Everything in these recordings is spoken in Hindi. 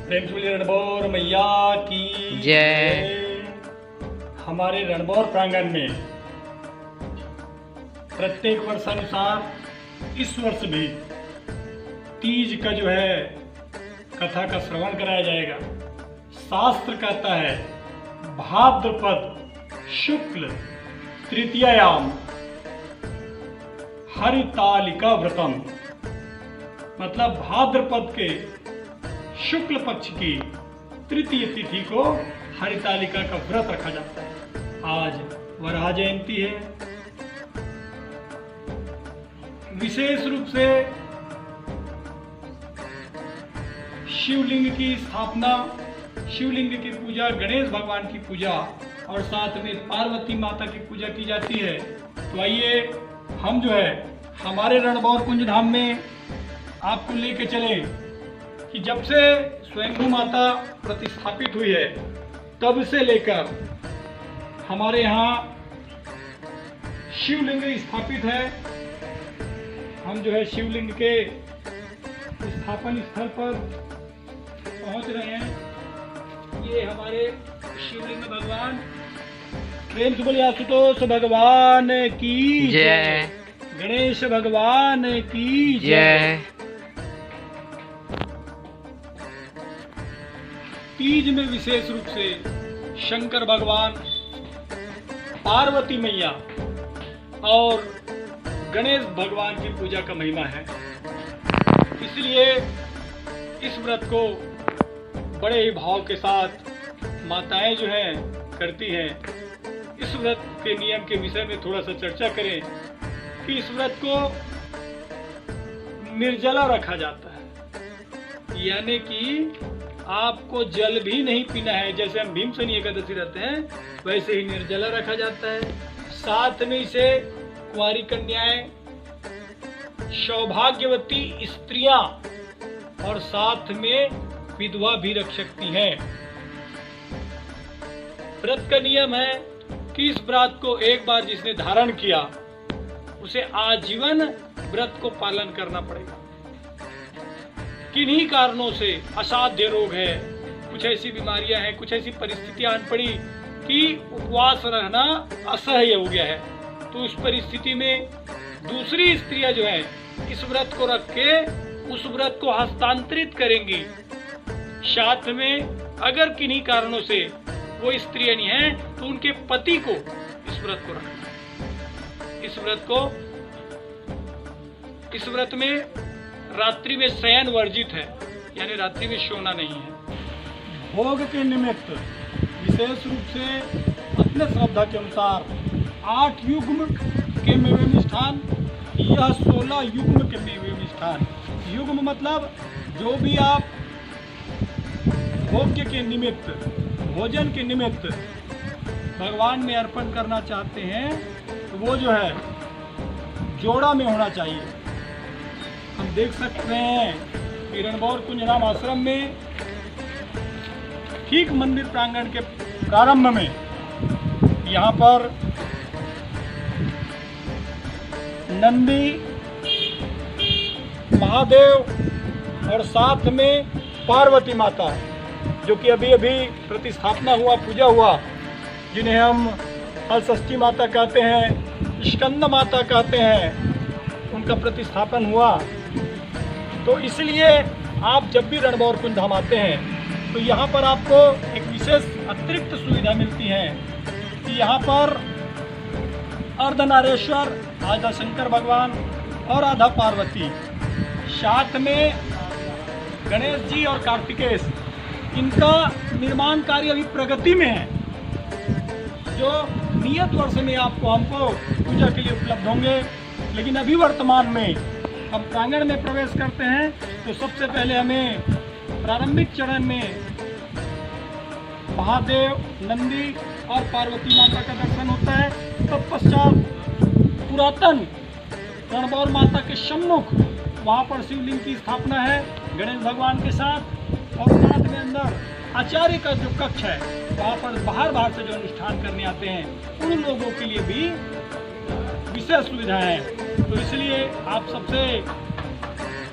प्रेम से रणभौर मैया की जय। हमारे रणभौर प्रांगण में प्रत्येक वर्षानुसार इस वर्ष भी तीज का जो है कथा का श्रवण कराया जाएगा। शास्त्र कहता है भाद्रपद शुक्ल तृतीयायाम हरितालिका व्रतम, मतलब भाद्रपद के शुक्ल पक्ष की तृतीय तिथि को हरितालिका का व्रत रखा जाता है। आज वराह जयंती है। विशेष रूप से शिवलिंग की स्थापना, शिवलिंग की पूजा, गणेश भगवान की पूजा और साथ में पार्वती माता की पूजा की जाती है। तो आइए हम जो है हमारे रणभौर कुंज धाम में आपको लेके चले कि जब से स्वयंभू माता प्रतिस्थापित हुई है तब से लेकर हमारे यहाँ शिवलिंग स्थापित है। हम जो है शिवलिंग के स्थापन स्थल पर पहुंच रहे हैं। ये हमारे शिवलिंग भगवान, प्रेम से बोलिए आशुतोष भगवान की जय, गणेश भगवान की जय। तीज में विशेष रूप से शंकर भगवान, पार्वती मैया और गणेश भगवान की पूजा का महिमा है। इसलिए इस व्रत को बड़े ही भाव के साथ माताएं जो हैं करती हैं। इस व्रत के नियम के विषय में थोड़ा सा चर्चा करें कि इस व्रत को निर्जला रखा जाता है, यानी कि आपको जल भी नहीं पीना है। जैसे हम भीमसेनी एकादशी रहते हैं वैसे ही निर्जला रखा जाता है। साथ में इसे कुंवारी कन्याएं, सौभाग्यवती स्त्रियां और साथ में विधवा भी रख सकती हैं। व्रत का नियम है कि इस व्रत को एक बार जिसने धारण किया उसे आजीवन व्रत को पालन करना पड़ेगा। किन्हीं कारणों से असाध्य रोग है, कुछ ऐसी बीमारियां हैं, कुछ ऐसी परिस्थितियां आन पड़ी कि उपवास रहना असह्य हो गया है, तो उस परिस्थिति में दूसरी स्त्रियां जो है इस व्रत को रख के उस व्रत को हस्तांतरित करेंगी। साथ में अगर किन्हीं कारणों से वो स्त्रियां नहीं हैं तो उनके पति को इस व्रत को रखना है। इस व्रत में रात्रि में शयन वर्जित है, यानी रात्रि में सोना नहीं है। भोग के निमित्त विशेष रूप से अपने श्रद्धा के अनुसार 8 युग्म के मेवे मिष्ठान, यह 16 युग्म के मेवे मिष्ठान। युग्म मतलब जो भी आप भोग्य के निमित्त, भोजन के निमित्त भगवान में अर्पण करना चाहते हैं तो वो जो है जोड़ा में होना चाहिए। हम देख सकते हैं कि रणभौर कुंज धाम आश्रम में ठीक मंदिर प्रांगण के प्रारंभ में यहाँ पर नंदी, महादेव और साथ में पार्वती माता, जो कि अभी अभी प्रतिस्थापना हुआ, पूजा हुआ, जिन्हें हम हलषष्ठी माता कहते हैं, स्कंद माता कहते हैं, उनका प्रतिस्थापन हुआ। तो इसलिए आप जब भी रणभौर कुंज धाम आते हैं तो यहाँ पर आपको एक विशेष अतिरिक्त सुविधा मिलती है कि यहाँ पर अर्धनारेश्वर, आधा शंकर भगवान और आधा पार्वती, साथ में गणेश जी और कार्तिकेय, इनका निर्माण कार्य अभी प्रगति में है, जो नियत वर्ष में हमको पूजा के लिए उपलब्ध होंगे। लेकिन अभी वर्तमान में हम प्रांगण में प्रवेश करते हैं तो सबसे पहले हमें प्रारंभिक चरण में महादेव, नंदी और पार्वती माता का दर्शन होता है। तत्पश्चात पुरातन रणभौर माता के सम्मुख वहाँ पर शिवलिंग की स्थापना है गणेश भगवान के साथ, और साथ में अंदर आचार्य का जो कक्ष है वहाँ पर बाहर से जो अनुष्ठान करने आते हैं उन लोगों के लिए भी विशेष सुविधाएं हैं। तो इसलिए आप सबसे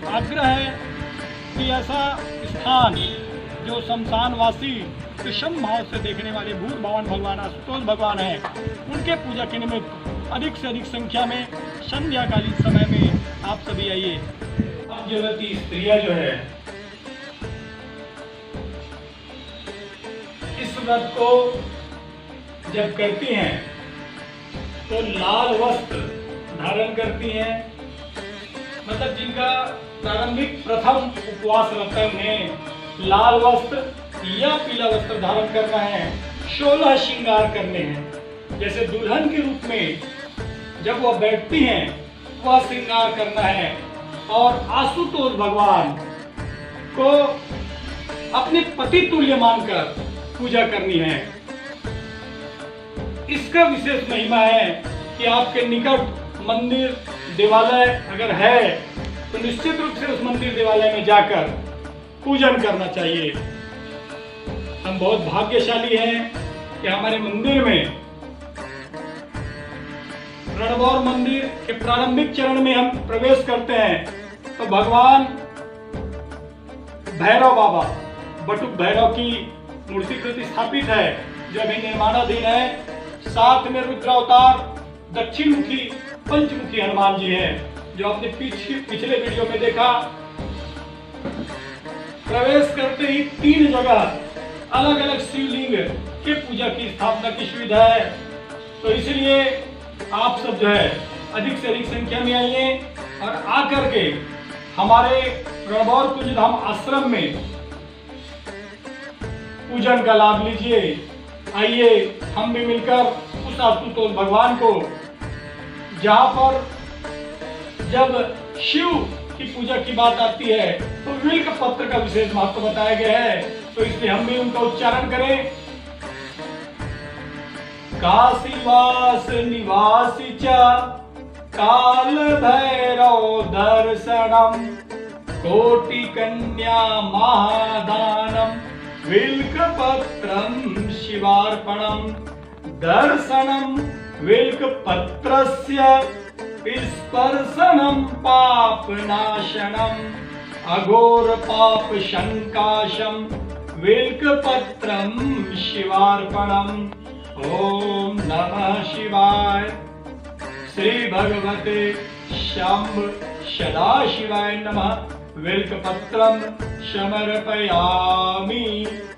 आग्रह है कि ऐसा स्थान जो शमशानवासी विषम भाव से देखने वाले भूत भवन भगवान आशुतोष भगवान हैं, उनके पूजा के निमित्त अधिक से अधिक संख्या में संध्याकालीन समय में आप सभी आइए। भाग्यवती स्त्रियां जो है इस व्रत को जब करती हैं तो लाल वस्त्र धारण करती हैं, मतलब जिनका प्रारंभिक प्रथम उपवास रहता है उन्हें लाल वस्त्र या पीला वस्त्र धारण करना है, 16 श्रृंगार करने हैं। जैसे दुल्हन के रूप में जब वह बैठती हैं वह श्रृंगार करना है और आशुतोष भगवान को अपने पति तुल्य मानकर पूजा करनी है। इसका विशेष महिमा है कि आपके निकट मंदिर देवालय अगर है तो निश्चित रूप से उस मंदिर देवालय में जाकर पूजन करना चाहिए। हम बहुत भाग्यशाली हैं कि हमारे मंदिर में रणभौर मंदिर के प्रारंभिक चरण में हम प्रवेश करते हैं तो भगवान भैरव बाबा बटुक भैरव की मूर्ति प्रतिष्ठापित है जो अभी निर्माणाधीन है। साथ में रुद्रावतार दक्षिण मुखी पंचमुखी हनुमान जी हैं जो आपने पिछले वीडियो में देखा। प्रवेश करते ही 3 जगह अलग अलग शिवलिंग के पूजा की स्थापना की सुविधा है। तो इसलिए आप सब जो है अधिक से अधिक संख्या में आइए और आकर के हमारे रणभौर कुंजधाम आश्रम में पूजन का लाभ लीजिए। आइए हम भी मिलकर उस आशुतोष भगवान को, जहाँ पर जब शिव की पूजा की बात आती है तो विल्क पत्र का विशेष महत्व बताया गया है, तो इसलिए हम भी उनका उच्चारण करें। काशीवास निवासी च काल भैरव दर्शनम कोटि कन्या महादानम विल्कपत्रं शिवार्पणं दर्शनं विल्कपत्रस्य स्पर्शनं पापनाशनम् अघोर पाप शंकाशं विल्कपत्रं शिवार्पणम्। ओम नमः शिवाय। श्री भगवते शंभ सदाशिवाय नमः। विल्कपत्रं समर्पयामि।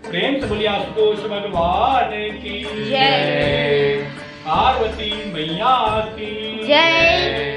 प्रेम से बोलिए आशुतोष भगवान की जय, पार्वती मैया की जय।